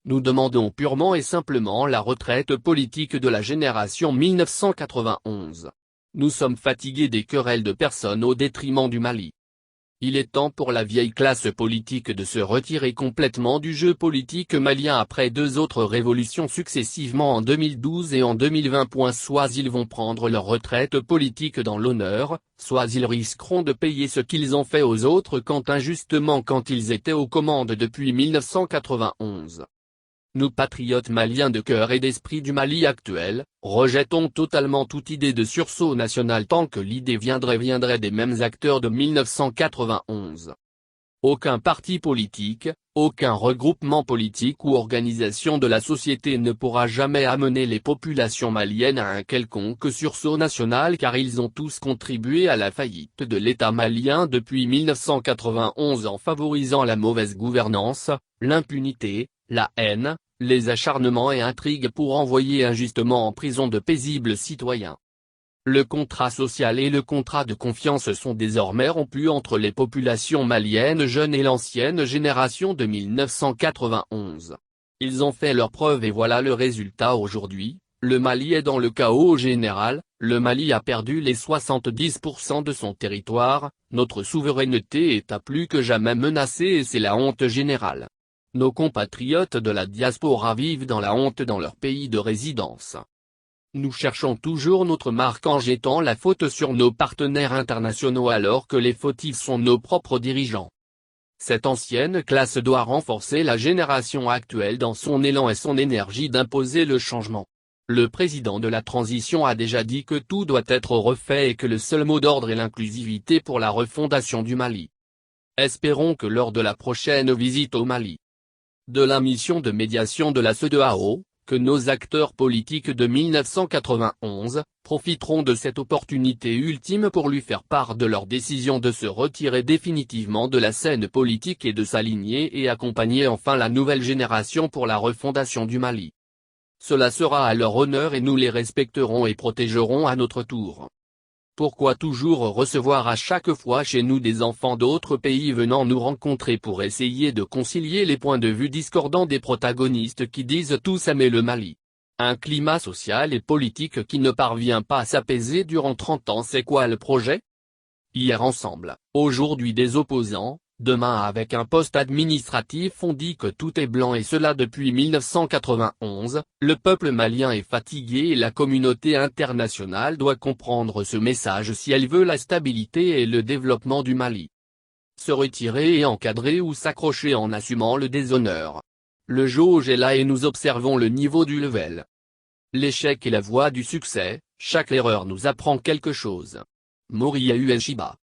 Nous demandons purement et simplement la retraite politique de la génération 1991. Nous sommes fatigués des querelles de personnes au détriment du Mali. Il est temps pour la vieille classe politique de se retirer complètement du jeu politique malien après deux autres révolutions successivement en 2012 et en 2020. Soit ils vont prendre leur retraite politique dans l'honneur, soit ils risqueront de payer ce qu'ils ont fait aux autres injustement quand ils étaient aux commandes depuis 1991. Nous patriotes maliens de cœur et d'esprit du Mali actuel, rejetons totalement toute idée de sursaut national tant que l'idée viendrait des mêmes acteurs de 1991. Aucun parti politique, aucun regroupement politique ou organisation de la société ne pourra jamais amener les populations maliennes à un quelconque sursaut national car ils ont tous contribué à la faillite de l'État malien depuis 1991 en favorisant la mauvaise gouvernance, l'impunité, la haine, les acharnements et intrigues pour envoyer injustement en prison de paisibles citoyens. Le contrat social et le contrat de confiance sont désormais rompus entre les populations maliennes jeunes et l'ancienne génération de 1991. Ils ont fait leurs preuves et voilà le résultat aujourd'hui, le Mali est dans le chaos général, le Mali a perdu les 70% de son territoire, notre souveraineté est à plus que jamais menacée et c'est la honte générale. Nos compatriotes de la diaspora vivent dans la honte dans leur pays de résidence. Nous cherchons toujours notre marque en jetant la faute sur nos partenaires internationaux alors que les fautifs sont nos propres dirigeants. Cette ancienne classe doit renforcer la génération actuelle dans son élan et son énergie d'imposer le changement. Le président de la transition a déjà dit que tout doit être refait et que le seul mot d'ordre est l'inclusivité pour la refondation du Mali. Espérons que lors de la prochaine visite au Mali, de la mission de médiation de la CEDEAO, que nos acteurs politiques de 1991, profiteront de cette opportunité ultime pour lui faire part de leur décision de se retirer définitivement de la scène politique et de s'aligner et accompagner enfin la nouvelle génération pour la refondation du Mali. Cela sera à leur honneur et nous les respecterons et protégerons à notre tour. Pourquoi toujours recevoir à chaque fois chez nous des enfants d'autres pays venant nous rencontrer pour essayer de concilier les points de vue discordants des protagonistes qui disent tous aimer le Mali? Un climat social et politique qui ne parvient pas à s'apaiser durant 30 ans, c'est quoi le projet? Hier ensemble, aujourd'hui des opposants, demain avec un poste administratif on dit que tout est blanc et cela depuis 1991, le peuple malien est fatigué et la communauté internationale doit comprendre ce message si elle veut la stabilité et le développement du Mali. Se retirer et encadrer ou s'accrocher en assumant le déshonneur. Le jauge est là et nous observons le niveau du level. L'échec est la voie du succès, chaque erreur nous apprend quelque chose. Moriya Ueshiba.